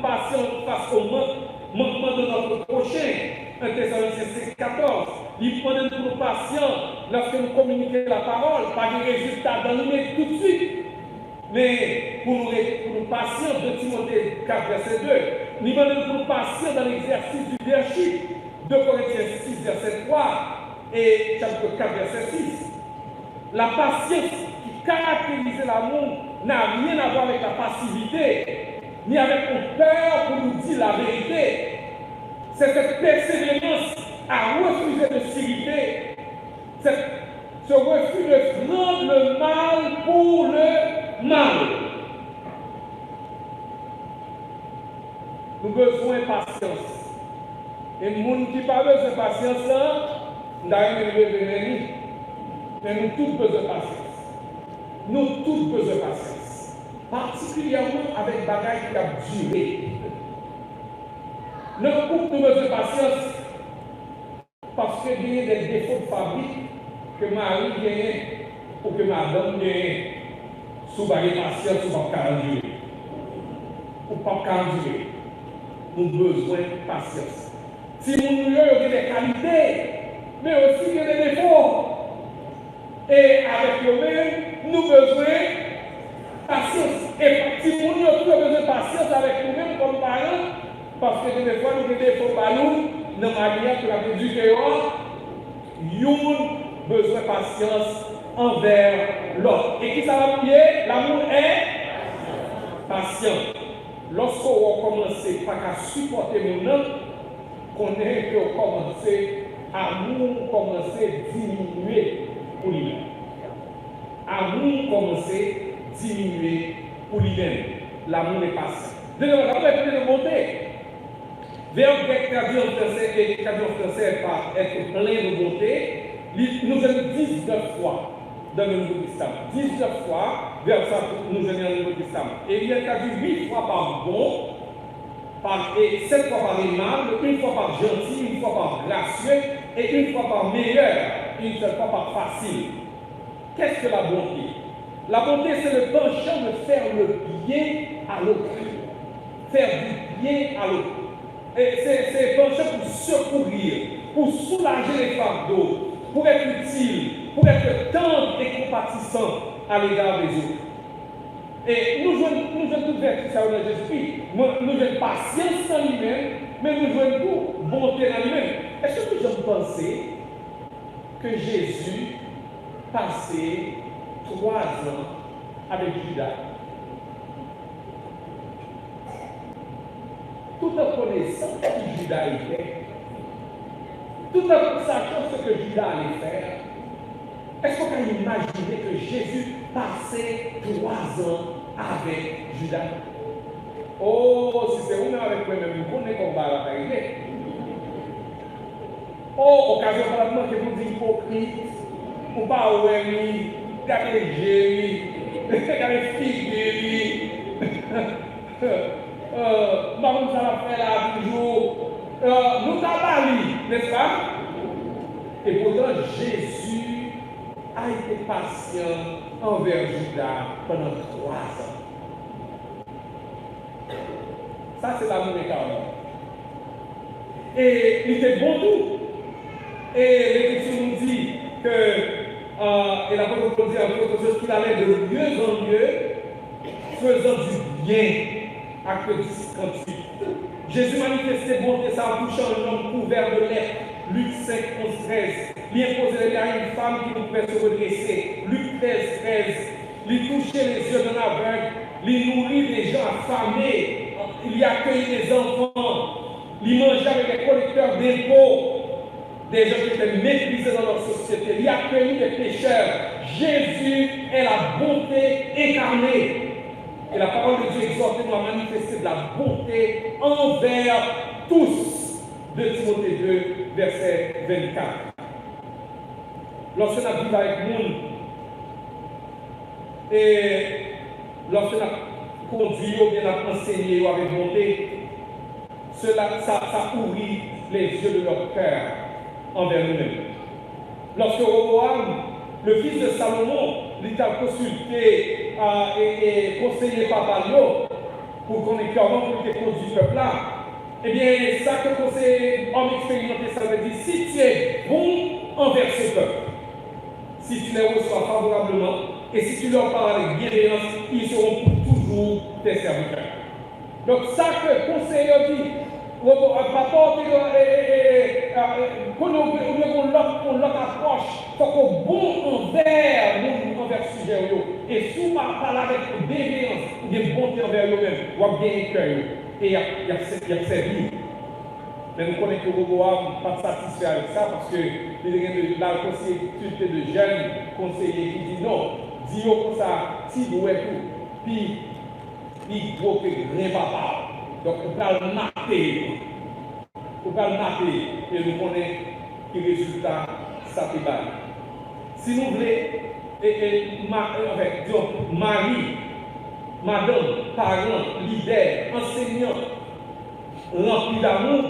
patience face au manquement de notre prochain. 1 Thessaloniciens 5,14. Il faut nous patience lorsque nous communiquons la parole, pas de résultats dans l'immédiat tout de suite. Mais pour nous patients, de Timothée 4, verset 2, nous nous patients dans l'exercice du leadership. 2 Corinthiens 6, verset 3 et chapitre 4, verset 6. La patience qui caractérise l'amour n'a rien à voir avec la passivité, ni avec une peur pour nous dire la vérité. C'est cette persévérance à refuser de s'irriter, ce refus de prendre le mal pour le mal. Nous avons besoin de patience. Et les gens qui n'ont pas besoin de patience, nous avons besoin. Mais nous tous besoin de patience. Nous tous besoin de patience. Particulièrement avec des bagages qui ont duré. Nous avons besoin de patience parce qu'il y a des défauts de fabrique que Marie gagne ou que Madame gagne sous la patience ou pas endurer. Ou pas endurer. Nous avons besoin de patience. Si nous avons des qualités, mais aussi des défauts. Et avec nous-mêmes, nous avons besoin de patience. Et si nous avons besoin de patience avec nous-mêmes comme parents, parce que des fois nous avons des défauts par nous, dans la manière que la éduquer, nous avons besoin de patience envers l'autre. Et qui ça va prier? L'amour est patient. Lorsqu'on commence à supporter mon homme, qu'on est que commencer amour commencer à diminuer pour lui-même. Amour commencer à diminuer pour lui-même. L'amour est patient. L'amour est de monter. Verbe grec traduit en français par être plein de bonté, nous avons 19 fois dans le Nouveau Testament. 19 fois, verbe ça, nous avons dans le Nouveau Testament. Et il est traduit 8 fois par bon, et 7 fois par aimable, une fois par gentil, une fois par gracieux, et une fois par meilleur, une seule fois par facile. Qu'est-ce que la bonté? La bonté, c'est le penchant de faire le bien à l'autre. Faire du bien à l'autre. Et c'est penchant pour secourir, pour soulager les fardeaux, pour être utile, pour être tendre et compatissant à l'égard des autres. Et nous jouons toute vertu ça dans Jésus-Christ. Nous jouons patience en lui-même, mais nous jouons tout bonté en lui-même. Est-ce que vous pensez que Jésus passait 3 ans avec Judas? Tout en connaissant qui Judas était, tout en sachant ce que Judas allait faire, est-ce qu'on peut imaginer que Jésus passait 3 ans avec Judas? Oh, si c'est vous-même avec moi-même, vous connaissez comment va arriver. Oh, occasion vraiment que vous dites hypocrite, ou pas oui, regardez les géris, regardez les figues, nous allons faire là toujours, nous avons n'est-ce pas? Et pourtant, Jésus a été patient envers Judas pendant 3 ans. Ça, c'est l'amour incarné. Et il était bon tout. Et l'Écriture nous dit que, et l'apôtre Paul dit à l'autre qu'il allait de mieux en mieux, faisant du bien. Acte 10, 38. Jésus manifestait bonté ça en touchant un homme couvert de lèpre. Luc 5, 11, 13. Il imposait les mains à une femme qui ne pouvait se redresser. Luc 13, 13. Il touchait les yeux d'un aveugle. Il nourrit des gens affamés. Il y accueillit des enfants. Il mangeait avec les collecteurs d'impôts. Des gens qui étaient méprisés dans leur société. Il accueillit des pécheurs. Jésus est la bonté incarnée. Et la parole de Dieu exhorte nous à manifester de la bonté envers tous. 2 Timothée 2, verset 24. Lorsqu'on a vécu avec nous, et lorsqu'on a conduit ou bien a enseigné avec bonté, ça ouvrit les yeux de leur cœur envers nous-mêmes. Lorsque Roboam, le fils de Salomon, il a consulté et conseillé par Balio, pour qu'on ait comment pour te conduire ce peuple-là. Eh bien, ça que le conseil homme expérimenté, ça veut dire si tu es bon envers ce peuple, si tu les reçois favorablement, et si tu leur parles avec bienveillance, ils seront pour toujours tes serviteurs. Donc, ça que le conseil dit, rapport qu'on l'autre approche, il faut qu'on bon envers le sujet. Et si on parle avec bienveillance, ou de bonté envers eux-mêmes, on va bien cœur. Et il y a servi. Mais nous connaissons que Roboam n'est pas satisfait avec ça parce que la possibilité de jeunes conseillers qui disent non, dis-moi comme ça, si vous êtes tout, puis il faut que rien papa. Donc on va le mater. On va le mater et nous connaissons que le résultat, ça fait mal. Si nous voulons, mari, madame, parents, leader, enseignant, rempli d'amour,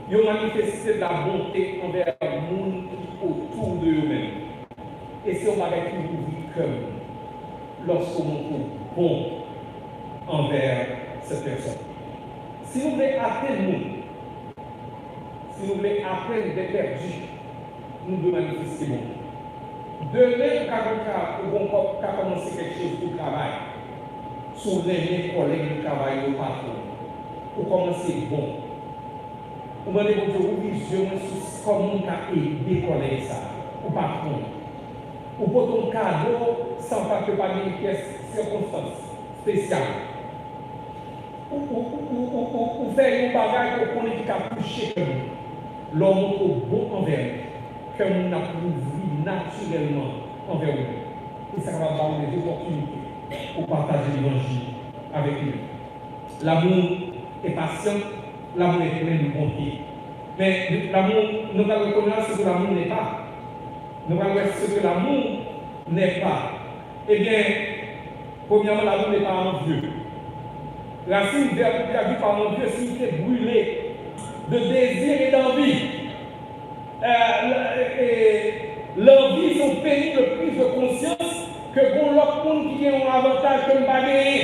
ils ont manifesté de la bonté envers le monde qui est autour de eux-mêmes. Et c'est un bagage qui nous vit comme lorsqu'on est bon envers cette personne. Si vous voulez atteindre nous, si vous voulez atteindre des perdus, nous devons manifester bon. Demain, quand on a commencé quelque chose pour le travail, sur les collègues de travail au patron, pour commencer bon. Vous m'avez dit, vous vision comment on a aidé les collègues, au patron. Ou pour ton cadeau, sans pas que pas une pièce circonstance spéciale. Ou faire un bagage pour qu'on ait touché l'homme au bon envers nous, que nous avons naturellement envers nous. Et ça va donner des opportunités pour partager l'évangile avec nous. L'amour est patient, l'amour est plein de bonté. Mais l'amour, nous allons reconnaître ce que l'amour n'est pas. Nous allons voir ce que l'amour n'est pas. Eh bien, premièrement, l'amour n'est pas envieux. Racine perdu par mon Dieu, s'il était brûlé de désir et d'envie. L'envie sont pénibles de prise de conscience que pour l'autre monde qui a un avantage que nous pas gagner.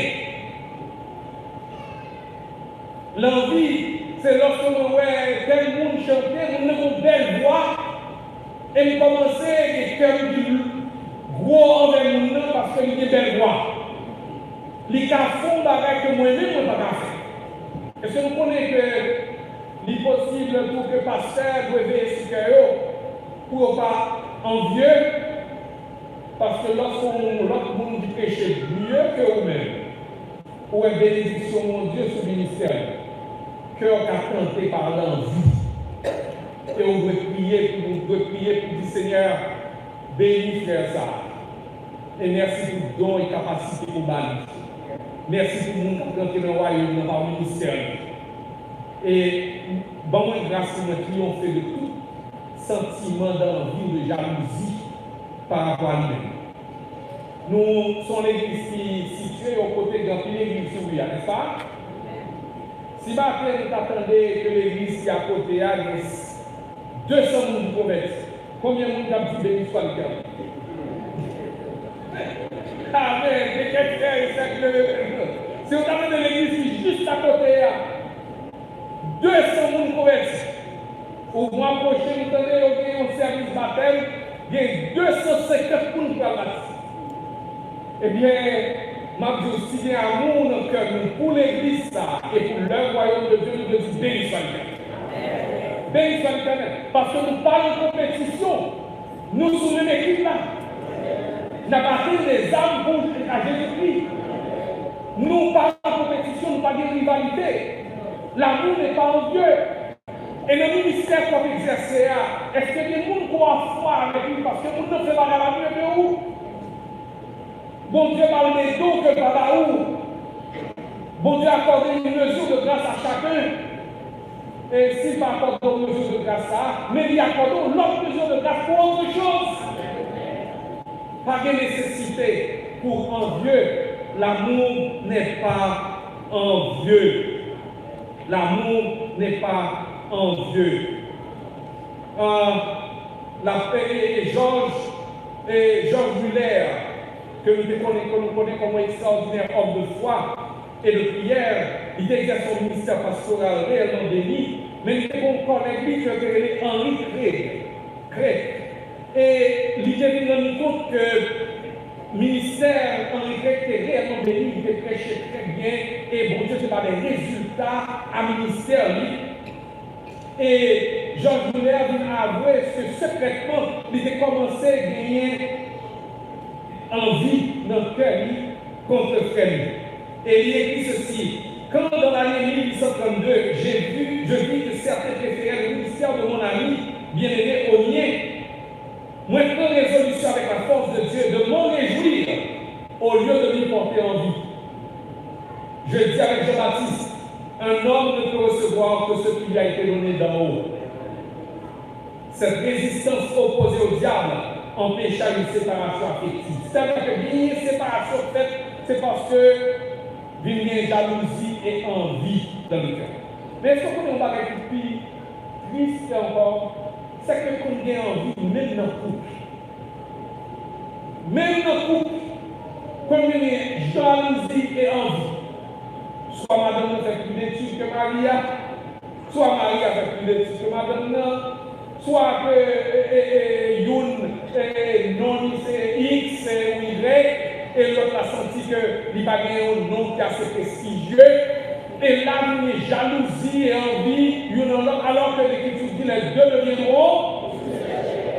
L'envie, c'est lorsque nous voyons tel monde chanter, nous avons une belle voix, et nous commençons à faire du gros envers nous parce que nous avons une belle voix. Les cas font avec moi-même, on ne peut pas faire. Est-ce que nous connaissons que l'impossible pour que le pasteur doit veiller sur eux pour ne pas envieux? Parce que l'autre monde du péché mieux que vous-même, ou une bénédiction, mon Dieu, sur le ministère, cœur tenté par l'envie. Et on doit prier pour dire Seigneur, bénis frère ça. Et merci pour don et capacité pour bannir. Merci pour nous qui entrer dans le royaume, dans le ministère. Et bon, moi, grâce à moi, triompher de tout sentiment d'envie ou de jalousie par rapport à nous-mêmes. Nous sommes l'église située aux côtés de l'église sur Ouya, n'est-ce pas? Si matin nous attendez que l'église qui est à côté ait 200 personnes convertis, combien de monde a dit béni soit le cœur? Amen. Si on t'amène de l'église juste à côté, 200 personnes convertis. Au mois prochain, nous avons un service baptême, il y a 250 personnes pour la baptême. Eh bien, je dis aussi bien amour dans le cœur pour l'église ça, et pour le royaume de Dieu, nous devons béni soit le cœur. Béni soit le cœur. Parce que nous parlons de compétition. Nous sommes une équipe là. Nous avons des âmes pour à Jésus-Christ. Nous parlons de compétition, nous parlons de rivalité. L'amour n'est pas envieux. Et le ministère qu'on exerce, est-ce que les gens croient foi avec lui parce que nous ne faisons pas la nuit de où? Bon Dieu parle des dons que par là où? Bon Dieu accorde une mesure de grâce à chacun. Et s'il va accorder une mesure de grâce à, mais il accorde l'autre mesure de grâce pour autre chose. Pas de nécessité pour envieux. L'amour n'est pas envieux. L'amour n'est pas envieux. Georges Muller, que nous connaissons comme extraordinaire homme de foi, et de prière, il exerce son ministère pastoral réellement béni, mais il était bon collègue qui était Henri Craig. Et il était rendu compte que le ministère Henri Craig était réellement béni, il était prêché très bien, et bon Dieu, c'est pas des résultats à ministère. Et Georges Muller a avoué que secrètement, il a commencé à gagner envie dans le cœur contre le frère. Et il écrit ceci: quand dans l'année 1832, je vis que certains préféraient le ministère de mon ami bien-aimé au mien, moi je prends résolution avec la force de Dieu de m'en réjouir au lieu de lui porter envie. Je dis avec Jean-Baptiste, un homme ne peut recevoir que ce qui lui a été donné d'en haut. Cette résistance opposée au diable empêcha une séparation affective. C'est-à-dire que bien une séparation faite, c'est parce que il y a jalousie et envie dans le cœur. Mais ce qu'on a plus triste encore, c'est que qu'on a envie, même dans le couple. Même dans le couple, qu'on a jalousie et envie. Soit madame fait plus d'études que Maria, soit Maria fait plus d'études que madame, soit que non c'est X ou Y, et l'autre a senti que il n'y a pas un nom qui est assez prestigieux, et là il y a jalousie et envie, alors que l'Écriture dit les deux deviendront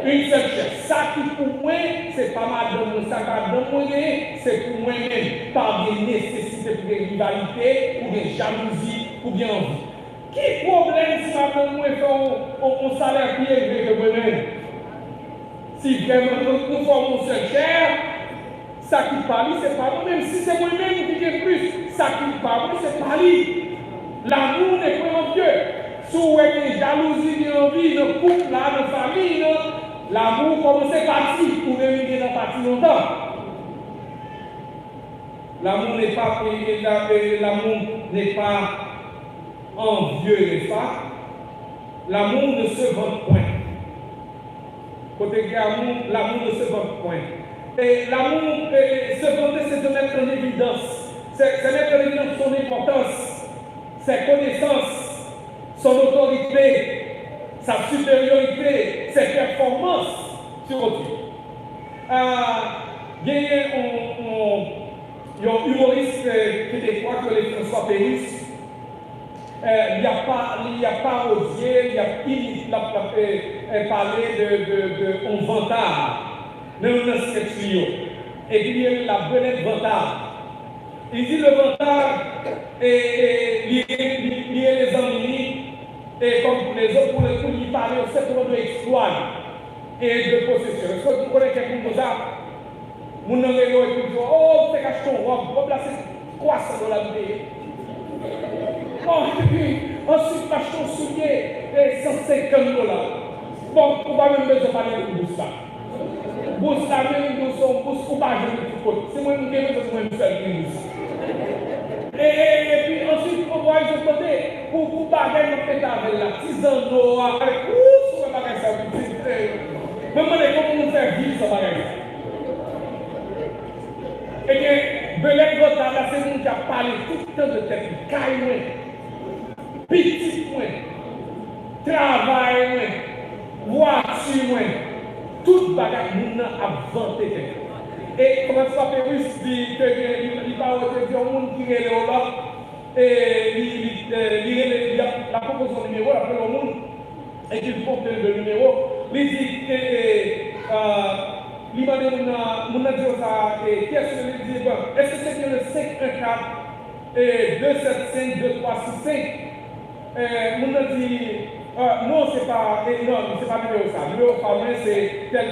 une seule chair. Ça qui pour moi, c'est pas madame, ça madame, c'est pour moi-même, par des nécessités pour des rivalités, pour des jalousies, pour bien envie. Qui problème si madame moi fait un salaire plus élevé que moi-même? Si vraiment nous formons une seule chair, ça qui parle, c'est pas moi, même si c'est moi-même qui gagne plus, ça qui parle, c'est pas lui. L'amour n'est pas en Dieu. Si vous avez des jalousies, des envies, de couple, de famille, l'amour commence à partir pour venir dans partie longtemps. L'amour n'est pas envieux, n'est-ce pas? L'amour ne se vend point. Côté l'amour ne se vend point. Et l'amour, se vanter, c'est de mettre en évidence. C'est mettre en évidence son importance, ses connaissances, son autorité, sa supériorité, ses performances sur autrui. Il y a un humoriste québécois que les François Pérusse. Il n'y a pas osé, il a parlé de on vantard. Dans le sketch. Et puis il y a la belette vantard. Il dit le vantard et lié les ennemis et comme pour les autres, pour lui parler au secteur de exploit et de possession. Est-ce que vous connaissez quelqu'un comme ça? Mon nom est là et puis oh, c'est caché ton robe, là c'est $300 payé. Oh, et puis ensuite, m'acheter ton soulier et $150. Bon, on va même besoin de parler de tout ça. Bousse la même nous sommes bousse ou pas je ne peux. C'est moi qui me c'est moi qui me et puis ensuite on voit de côté pour bagaille notre avec la tisano avec sur le bagage ça même comment nous faire vivre ce bagage. Et bien belette votre là c'est nous qui a parlé tout le temps de tête caille petit moins travail moins voiture moins toute bagage nous a vanté. Et comment ça fait Pérusse dit qu'il va au monde qui est là et la proposition numéro après le monde et qu'il faut que le numéro il dit que il m'a dit ça et qu'est-ce que il dit est-ce que c'est bien le 514 et 275 2365 mon a dit non, c'est pas numéro ça. Numéro pas moins, c'est tel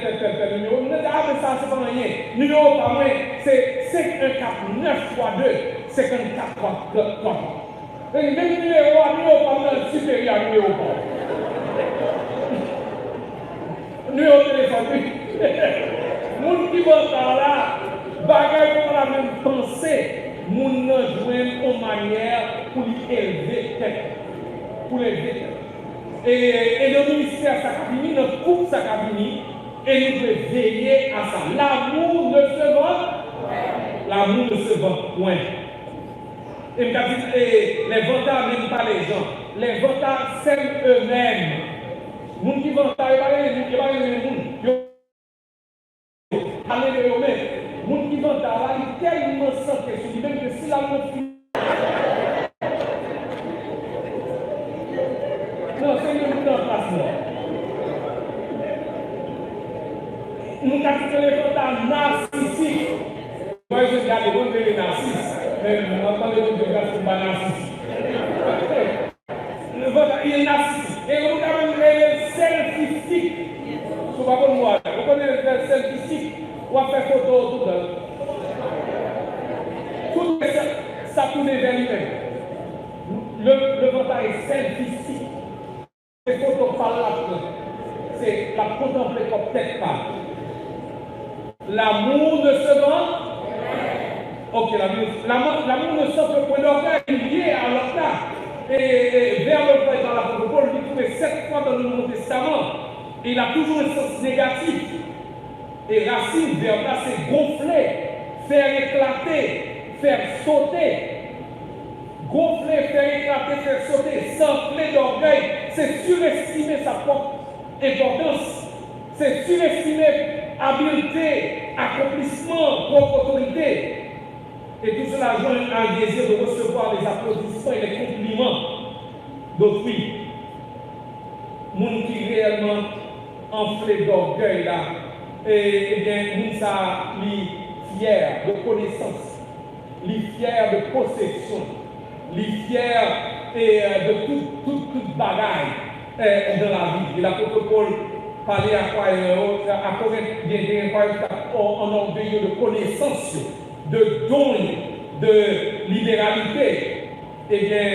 numéro. On a dit, ah, mais ça, c'est pas rien. Numéro pas moins, c'est 514 9 fois 2, 54 3. Et même numéro pas moins supérieur à numéro pas. Numéro téléphone, oui. Moun qui va par là, bagaille pour la même pensée, moun joue une manière pour lui élever tête. Pour l'élever tête. Et le ministère Sakabini, notre couple Sakabini, et nous devons veiller à ça. L'amour ne se vend point. Et les vantards n'aiment pas les gens. Les vantards s'aiment eux-mêmes. Les gens qui vantards, ils ne sont pas les gens. Allez de eux-mêmes. Les gens qui vantards, ils sont tellement centrés sur lui-même que si la montre. Non, c'est une place. Nous avons les vantards narcissiques. Moi, je regarde les bons les narcisses. Mais on entend les autres gars qui sont pas narcissiques. Il est narcissique. Et on a même les selfistique. Ce n'est pas pour moi. Vous connaissez les selfistique? On va faire photo tout le temps. Ça tourne vers lui-même. Le mental est selfistique. Les photos par là. C'est la contempler comme peut-être pas. L'amour ne se vend. Ok, l'amour ne s'offre point d'orgueil, il est à l'orgueil. Et vers le point dans l'apôtre Paul, il trouvait 7 fois dans le Nouveau Testament. Et il a toujours un sens négatif. Et racine, vers là, c'est gonfler, faire éclater, faire sauter. Gonfler, faire éclater, faire sauter, s'enfler d'orgueil, c'est surestimer sa propre importance. C'est surestimer habileté, accomplissement, propre autorité. Et tout cela joint un désir de recevoir les applaudissements et les compliments d'autrui. Moun qui réellement enflé d'orgueil là, et bien, moun ça, li fier de connaissance, li fier de possession, li fier de toute bagaille dans la vie. Et l'apôtre Paul parlait à quoi à Corinthe, bien en orgueilleux de connaissance, de dons, de libéralité. Eh bien,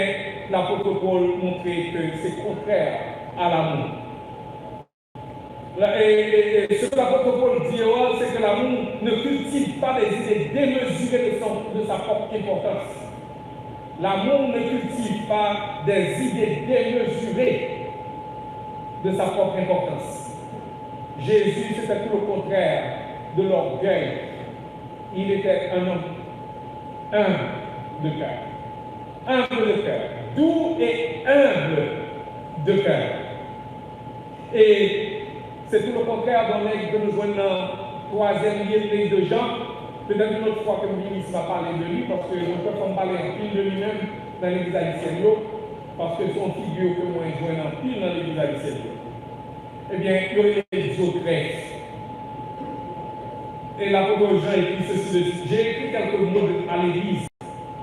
l'apôtre Paul montrait que c'est contraire à l'amour. Et ce que l'apôtre Paul dit, c'est que l'amour ne cultive pas des idées démesurées de sa propre importance. L'amour ne cultive pas des idées démesurées de sa propre importance. Jésus, c'était tout le contraire de l'orgueil. Il était un homme humble de cœur. Humble de cœur. Doux et humble de cœur. Et c'est tout le contraire dans que nous voyons dans le 3e livre de Jean. Peut-être une autre fois que le ministre va parler de lui, parce que nous pouvons parler en pile de lui-même dans l'église haïtienne, parce que son figure que moi je vois en pile dans l'église haïtienne. Eh bien, il y a les Diocrètes. Et l'apôtre Jean écrit ceci. J'ai écrit quelques mots à l'église.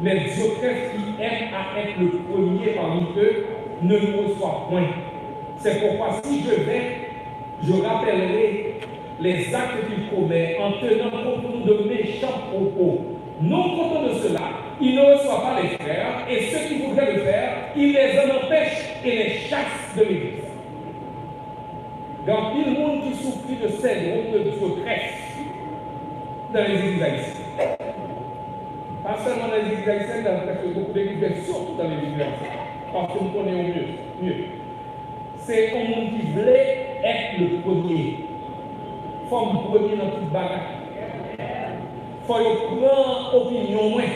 Les Diocrètes qui aiment à être le premier parmi eux ne nous reçoivent point. C'est pourquoi si je vais, je rappellerai les actes qu'il commet en tenant compte de méchants propos. Non content de cela, il ne reçoit pas les frères, et ceux qui voudraient le faire, il les en empêche et les chasse de l'église. Dans le monde qui souffre de syndrome de Diocrète dans les églises haïtiennes. Pas seulement dans les églises haïtiennes, parce que beaucoup d'églises, mais surtout dans les églises haïtiennes. Parce que nous connaissons mieux. C'est un monde qui voulait être le premier. Il faut le premier dans toute bagarre. Il faut prendre opinion moins.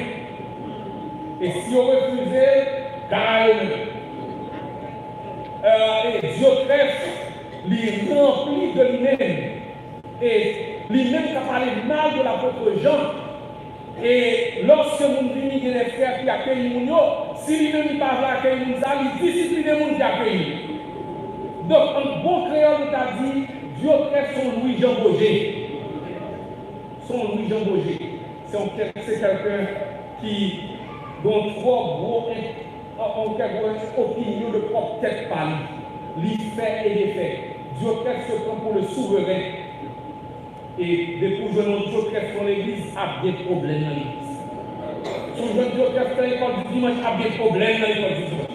Et si on refusait, carrément. Et Diocrète lui remplit de lui-même. Et lui-même qui a parlé mal de l'apôtre Jean. Et lorsque vous venez les frères qui accueillent Mounio, si lui-même ne parle pas accueillir Mounio, il discipline les gens qui accueillent. Donc, un bon créole t'a dit, Diocrète son Louis-Jean Boger. Son Louis-Jean Boger. C'est quelqu'un qui, dont trois gros opinions de propre tête par lui. Il fait et il fait. Diocrète se prend pour le souverain. Et depuis que je Diocrète dans l'église, a des problèmes dans l'église. Souvent Diocrète dans l'école du dimanche, a des problèmes dans l'école du dimanche.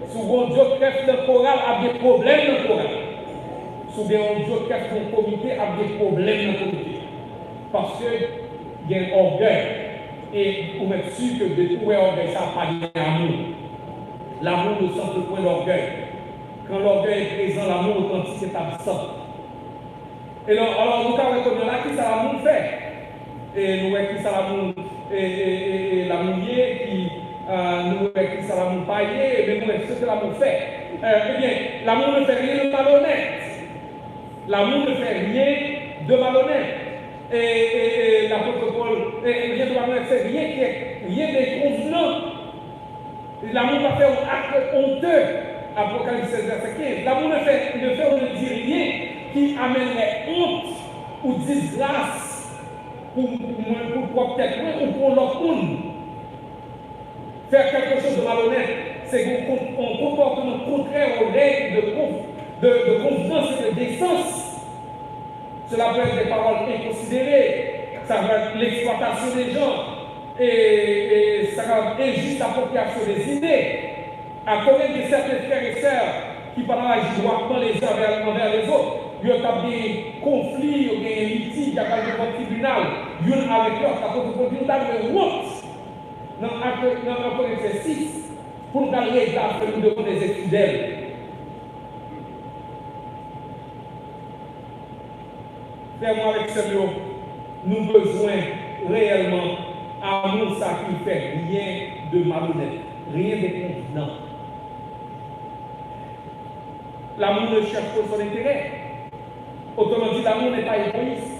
Souvent Diocrète dans le choral, a des problèmes dans le choral. Souvent Diocrète dans le comité, a des problèmes dans le comité. Parce qu'il y a un orgueil. Et pour être sûr que de tout orgueil, ça n'a pas d'amour. L'amour ne sent le point d'orgueil. Quand l'orgueil est présent, l'amour authentique est absent. Et alors, nous avons reconnu là qui ça l'amour fait. Et nous avons qui ça l'amour, et l'amour qui nous qui ça l'amour paillé, mais nous ce que l'amour fait. Eh bien, l'amour ne fait rien de malhonnête. L'amour ne fait rien de malhonnête. Et l'apôtre Paul, rien de malhonnête, c'est rien d'inconvenant. L'amour va faire un acte honteux. Apocalypse 16, verset 15. L'amour ne fait ou ne dit rien qui amènerait honte ou disgrâce pour propre tête ou pour l'autre monde. Faire quelque chose de malhonnête, c'est un comportement contraire aux règles de confiance et de décence. Cela peut être des paroles inconsidérées, ça peut être l'exploitation des gens, et ça peut être injuste appropriation des idées. À connaître de certains frères et sœurs qui pendant la droitement les uns envers les autres, il y a des conflits, il y a des litiges, il y a des tribunal, il y a avec l'autre, à cause de une honte. Dans Corinthiens 6, pour nous garder l'état que nous devons des fidèles. Frère-moi avec ce mot, nous avons besoin réellement amour ça qui fait rien de malhonnête, rien de convenant. L'amour ne cherche pas son intérêt. Autrement dit, l'amour n'est pas égoïste.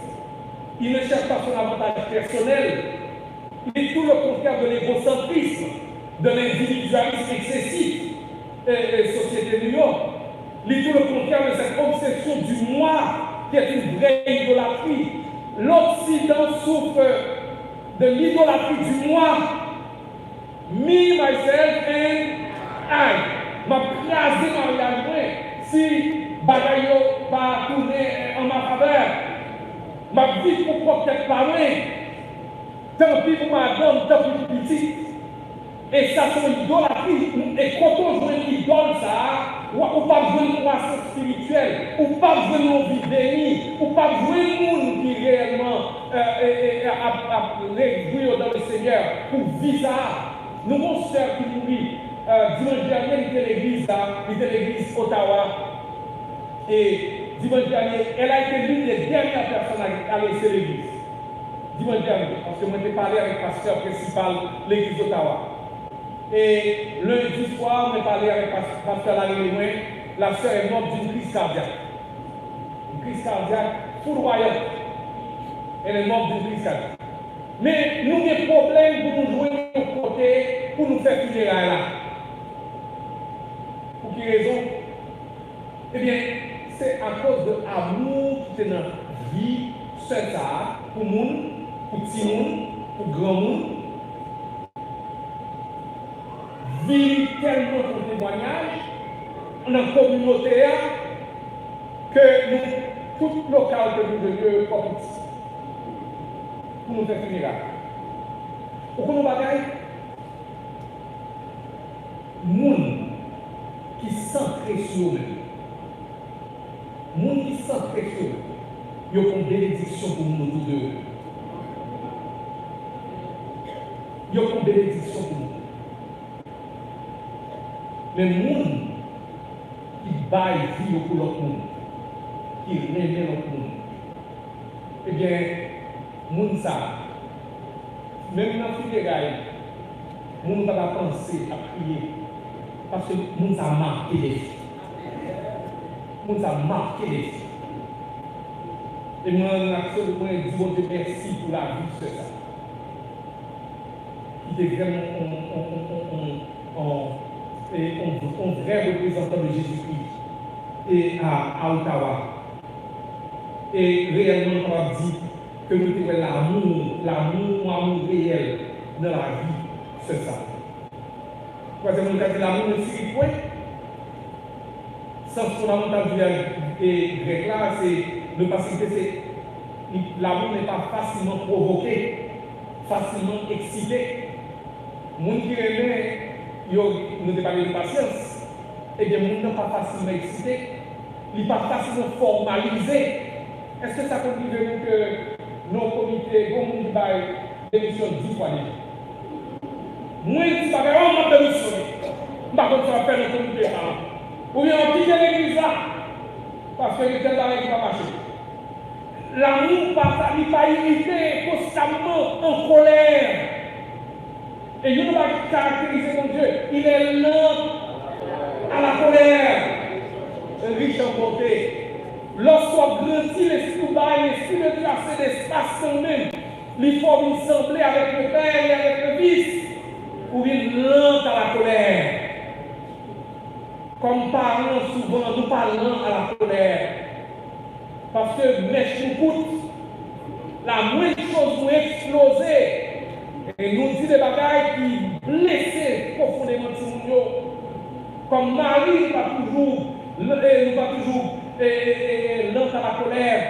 Il ne cherche pas son avantage personnel. Il est tout le contraire de l'égocentrisme, de l'individualisme excessif et société New York. Il est tout le contraire de cette obsession du moi qui est une vraie idolâtrie. L'Occident souffre de l'idolâtrie du moi. Me, myself and I. M'a crasé ma réalité. Si bagaille va tourner en ma faveur, ma vie pour peut-être parler. Tant pis pour madame, tant pis pour petit. Et ça, c'est une idolâtrie. Et quand on joue une idole, ça, ou pas jouer une croissance spirituelle, ou pas jouer une vie bénie, ou pas jouer un monde qui réellement a réjouir dans le Seigneur pour vivre ça. Nous, mon soeur qui mourit, dimanche dernier, il était l'église Ottawa. Et dimanche dernier, elle a été l'une des dernières personnes à laisser l'église. Dimanche dernier, parce que moi j'ai parlé avec le pasteur principal de l'église d'Ottawa. Et lundi soir, j'ai parlé avec le pasteur Larry Lemoin, la sœur est morte d'une crise cardiaque. Une crise cardiaque foudroyante. Elle est morte d'une crise cardiaque. Mais nous avons des problèmes pour nous jouer de côté, pour nous faire funérailles là. Pour quelle raison? Eh bien, c'est à cause de l'amour qui est dans la vie, c'est ça, pour les gens, pour petit monde, pour grand monde. Vivre tellement de témoignages dans la communauté que nous, tout local que nous devons comme pour nous faire finir. Pourquoi nous bagaille? Les gens qui sont sur eux-mêmes. Les gens qui sont sur eux-mêmes. Ils ont une bénédiction pour nous autour d'eux. Ils ont une bénédiction pour nous. Mais les gens qui baillent vie pour l'autre monde, qui révèlent l'autre monde, eh bien, les gens ça, même dans le funérailles, les gens va penser à prier. Parce que les gens ont marqué les vies. Les gens ont marqué les vies. Et moi, absolument, je dis bon Dieu merci pour la vie, c'est ça. Qui était vraiment un vrai représentant de Jésus-Christ et à Ottawa. Et réellement, on a dit que nous avons l'amour réel dans la vie, c'est ça. Troisièmement, nous avons dit l'amour ne s'y point. Sens fondamental du grec là, c'est de facilité, l'amour n'est pas facilement provoqué, facilement excité. Les gens qui aiment, nous avons parlé de patience, et bien, les gens ne sont pas facilement excités, ils ne sont pas facilement formalisés. Est-ce que ça conduit de nous que nos comités, comme nous disons, démissionnent 10 fois déjà? Moi, je dis, on m'a démissionné. Je ne sais pas comment ça va faire le comité. Ou bien on quitte l'église là, parce que l'église là qui va marcher. L'amour n'est pas irrité, constamment en colère. Et il va caractériser mon Dieu. Il est lent à la colère, riche en bonté. Lorsqu'on grandit l'esprit de Dieu a assez d'espace quand même. Il faut nous sembler avec le Père et avec le Fils. Ou il lent à la colère. Comme parlant souvent, nous parlons à la colère. Parce que mèche nous coûte. La moindre chose nous explose. Et nous dit des bagailles qui blessent profondément Timounio. Comme Marie nous va toujours lent à la colère.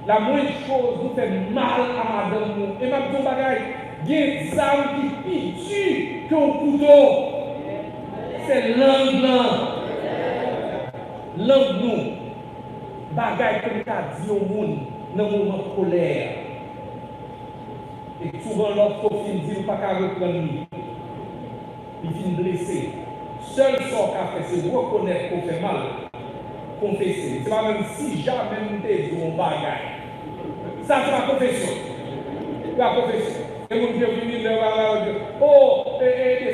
La moindre chose nous fait mal à madame nous. Et même ton bagaille, il y a des âmes qui tuent qu'un couteau. C'est langue nous. Bagaille que nous avons dit au monde dans le moment de colère. Et souvent, l'autre film dit, pas qu'à reprendre lui. Il finit blessé. Seul sort qu'a fait, c'est reconnaître qu'on fait mal. Confesser. C'est pas même si jamais nous dit mon bagage. Ça, c'est la confession. La confession. Et mon Dieu venu de oh,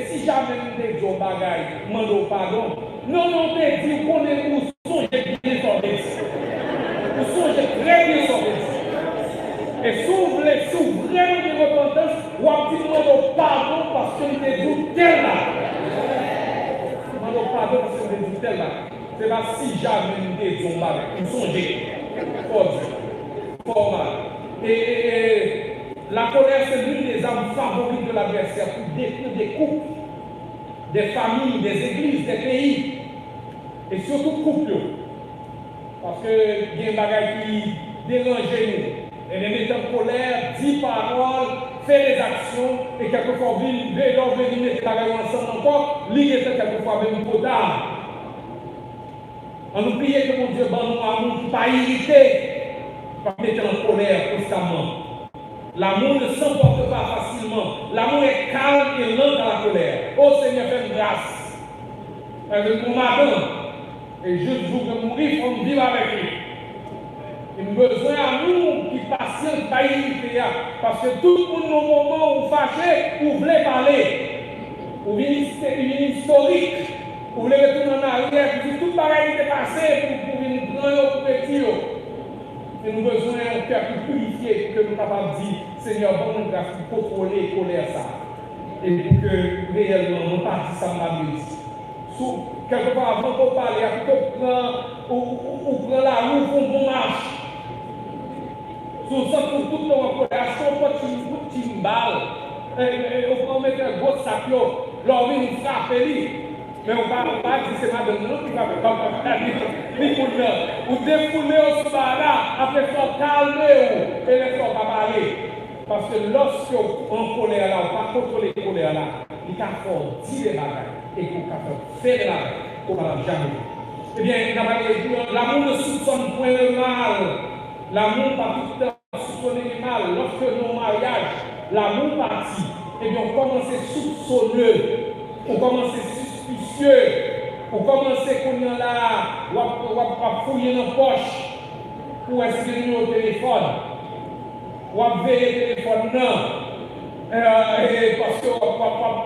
si jamais nous dit mon bagage, demandons pardon. Non, t'es dit qu'on est où sont j'ai bien sorti. Où sont j'ai très bien sorti. Et si vous vraiment de repentance, ou un petit demandons pardon parce que nous dit tel là. Demandons pardon parce que nous dit tel là. C'est pas si jamais nous disons mal, nous songez, fort mal. Et la colère, c'est l'une des armes favorites de l'adversaire pour détruire des couples, des familles, des églises, des pays, et surtout couples. Parce que il y a des bagages qui dérangent nous. Et les mettre en colère, dit paroles, fait des actions, et quelquefois, venir mettre des bagages ensemble encore, l'idée quelquefois même trop tard. On oublie que mon Dieu ban nous amour qui pas irrité, pas mettre en colère constamment. L'amour ne s'emporte pas facilement. L'amour est calme et lent dans la colère. Oh Seigneur, fais-moi grâce. Pour madame, et juste vous que mourir, il faut vivre avec lui. Il a besoin d'amour qui patiente, pas irrité. Parce que tout le monde, au moment où vous fâchez, vous voulez parler. Vous venez historique. Vous voulez retourner en arrière, puis tout pareil est passé pour venir prendre au petit. Et nous avons besoin d'un cœur plus purifié pour que nous capables de dire, Seigneur, bon, nous devons contrôler et colère ça. Et pour que réellement, nous partions ça m'a dit. Quelquefois, avant qu'on parle, il y a plutôt prendre la roue pour bon marche. Sous ça, pour tout le monde en colère, si on peut une balle, on peut mettre un gros sac, l'on vient nous frapper. Mais on va dire c'est madame qui va faire ou défouler au soir après faut calmer et les faut pas parler. Parce que lorsque on colère là, on va contrôler la colère là, il va faire dire des bagages et qu'on va faire de la qu'on va jamais. Eh bien, l'amour ne soupçonne point le mal. L'amour pas tout le temps soupçonner le mal. Lorsque nos mariages, l'amour partit, eh bien, on commence à soupçonneux, on commence à suspicieux, on commence à là, on fouiller dans la poche pour inscrire au téléphone, on veiller le téléphone non, parce que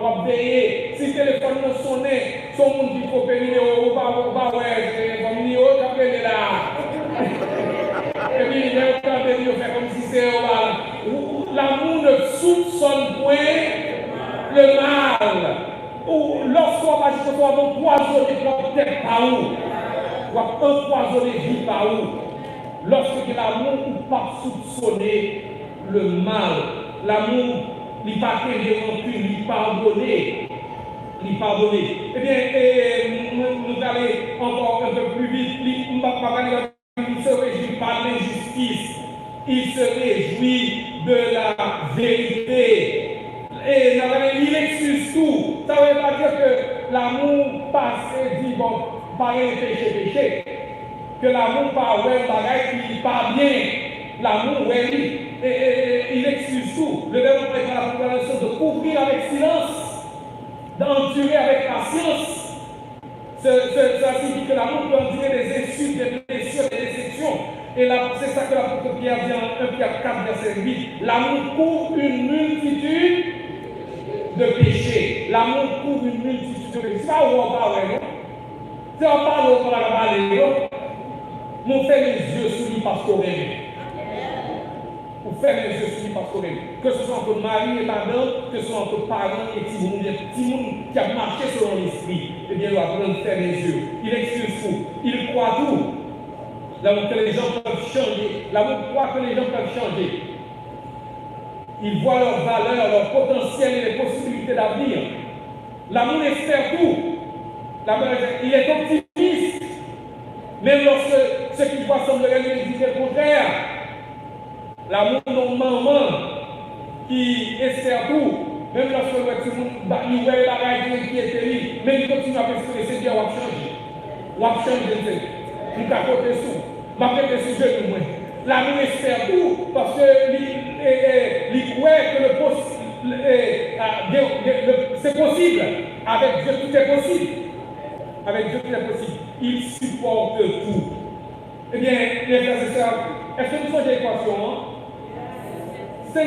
on veiller, si le téléphone non sonné, son monde qui faut payer, on va ouais, là. Et puis il est autant de dire faire comme si c'est l'amour ne soupçonne point le mal. Ou lorsqu'on va dire qu'on va empoisonner notre tête par où, on va empoisonner vie par où. Lorsque l'amour ne pas soupçonner le mal, l'amour n'est pas rancune, il pardonner. Eh bien, nous allons encore un peu plus vite. Il se réjouit par l'injustice, il se réjouit de la vérité. Et il excuse tout. Ça ne veut pas dire que l'amour passe dit bon, pas péché. Que l'amour pas ouais, bagaille qui pas bien. L'amour, oui, il excuse tout. Le verbe est la préparation de couvrir avec silence, d'endurer avec patience. Ça signifie que l'amour peut endurer des insultes, des blessures, des déceptions. Et là, c'est ça que l'apôtre Pierre dit en 1 Pierre 4, verset 8. L'amour couvre une multitude de péché. L'amour couvre une multitude de péchés. C'est pas où on parle, non? C'est on parle, on va parler, non? Mon fait les yeux sur lui parce qu'on aime. Pour faire les yeux sur lui parce qu'on aime. Que ce soit entre mari et madame, que ce soit entre parents et petit monde qui a marché selon l'esprit, eh bien, il doit apprendre à faire les yeux. Il excuse tout. Il croit tout. L'amour que les gens peuvent changer. L'amour croit que les gens peuvent changer. Ils voient leurs valeurs, leur potentiel et les possibilités d'avenir. L'amour espère tout. L'amour, il est optimiste. Même lorsque ce qu'il voit semblerait lui dire le contraire. L'amour de maman qui espère tout. Même lorsque nous voyons la réalité qui est terrible, mais il continue à espérer, c'est bien, on va changer. On va changer, nous avons côté sous. Je vais mettre ce sujet de moi. L'amour espère tout parce que il croit que c'est possible. Avec Dieu, tout est possible. Avec Dieu, tout est possible. Il supporte tout. Eh bien, les frères et sœurs, est-ce que nous sommes l'équation? 5.1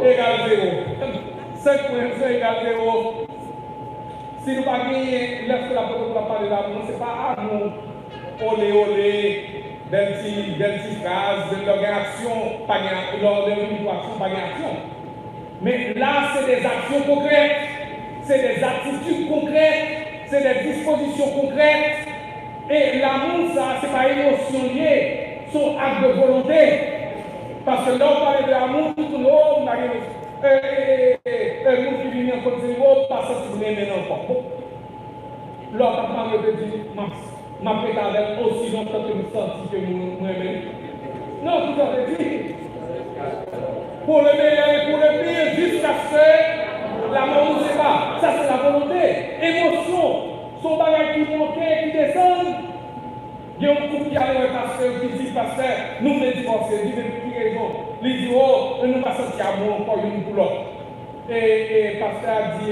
égale 0. 5.1 égale 0. Si nous ne pas gagner, lorsque la protocole a parlé d'amour, ce n'est pas amour. Olé, belle petite phrase, de l'organisation, pas d'action. Mais là, c'est des actions concrètes, c'est des attitudes concrètes, c'est des dispositions concrètes. Et l'amour, ça, ce n'est pas émotion liée, son acte de volonté. Parce que là, on parle de l'amour, tout le monde, le monde qui vient en côté de l'eau, pas ça, si vous l'aimez encore. L'autre, on parle de dire, ma pétale aussi longtemps que nous sentons que nous aimons. Non, tout à fait dit. Pour le meilleur et pour le pire, jusqu'à ce que l'amour ne sait pas. Ça, c'est la volonté. Émotion. Son bagage qui monte, qui descend. Il y a un couple qui a un pasteur qui dit, pasteur, nous les divorcer, il dit, pour quelle raison? Il dit, oh, nous ne pas sentir amour encore une pour l'autre. Et pasteur a dit,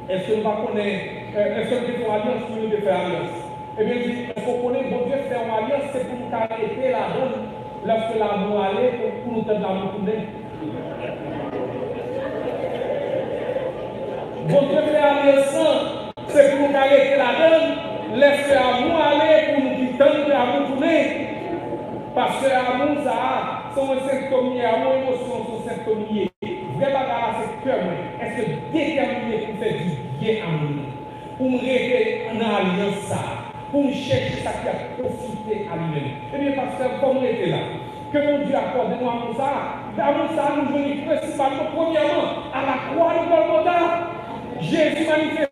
est-ce que nous ne connaissons est-ce que nous avons alliance pour nous de faire alliance? Eh bien, il dit, est-ce qu'on connaît, bon Dieu, faire une alliance, c'est pour nous arrêter la donne, lorsque l'amour allait, pour nous donner l'amour tourner. Bon Dieu, faire alliance, c'est pour nous arrêter la donne, lorsque l'amour allait, pour nous donner l'amour tourner. Parce que l'amour, ça, sont un symptôme, l'amour, émotion, sont symptômes. Vrai bagarre, c'est cœur, est-ce que déterminé pour faire du bien à nous? Pour me rester dans l'alliance, pour me chercher ça qui a profité à lui-même. Eh bien, pasteur, comme on était là, que mon Dieu accorde nous amour ça, l'amour ça nous venons principalement, premièrement, à la croix de Golgotha. Jésus manifeste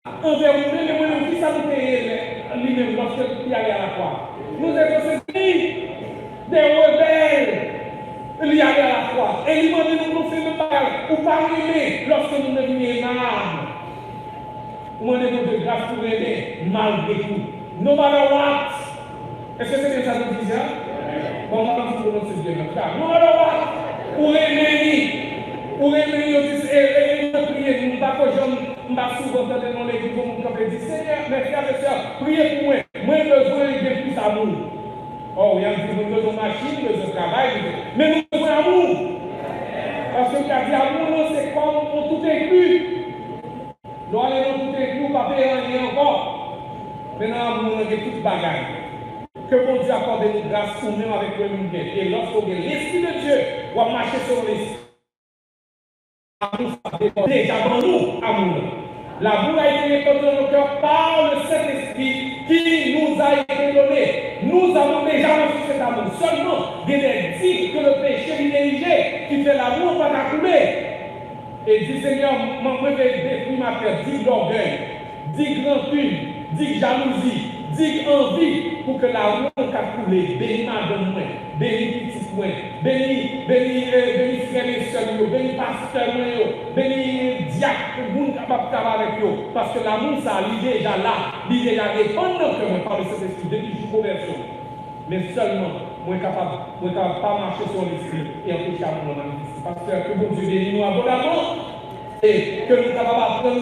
envers nous-mêmes, et moi-même, qui ça nous fait lui-même lorsque il allait à la croix. Nous étions ceci, des rebelles. Il y allait à la croix. Et il m'a dit nous faire le bagage, ou pas aimer lorsque nous devenions malades. Ou on est de grâce pour aimer malgré tout. No matter what. Est-ce que c'est bien ça que nous disons? Bon, on va vous prononcer bien. No matter what. Pour aimer, on dit, et prier, nous ne pas souvent entendre dans l'église, on peut dire, Seigneur, mes frères et sœurs, priez pour moi. Moi, j'ai besoin de plus d'amour. Oh, il y a besoin de machine, besoin de travail, mais nous avons besoin d'amour. Parce que quand il y a amour, c'est comme on tout inclus. Nous allons tout inclus, pas payer rien encore. Maintenant, nous avons toute bagaille. Que bon Dieu accorde une grâce pour nous avec le bien. Et lorsqu'on a l'Esprit de Dieu, on va marcher sur l'Esprit. L'amour, déjà dans nous, amour. L'amour a été répandu dans nos cœurs par le Saint-Esprit qui nous a été donné. Nous avons déjà reçu cet amour. Seulement, il est dit que le péché dirigé qui fait l'amour va t'accouler. Et dit Seigneur, moi je vais détruire ma terre. Dit l'orgueil, dit rancune, dit jalousie, dit envie pour que l'amour t'accoule. Bénis madame, bénis petit moi, bénis frères et sœurs, bénis pasteur, bénis diacre, monde capable de travailler avec eux. Parce que l'amour, ça, il est déjà là, il est déjà dépendant que moi par le Saint-Esprit depuis que je suis conversion. Mais seulement, moi capable de pas marcher sur l'esprit et empêcher à mon manifester. Parce que bon Dieu bénit nous abondamment et que nous sommes capables d'apprendre,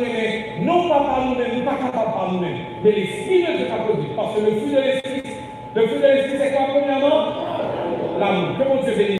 non pas par nous-mêmes, nous ne sommes pas capables par nous-mêmes, mais l'esprit de Dieu a produit. Parce que le fruit de l'esprit, c'est quoi premièrement? L'amour. Que bon Dieu bénisse.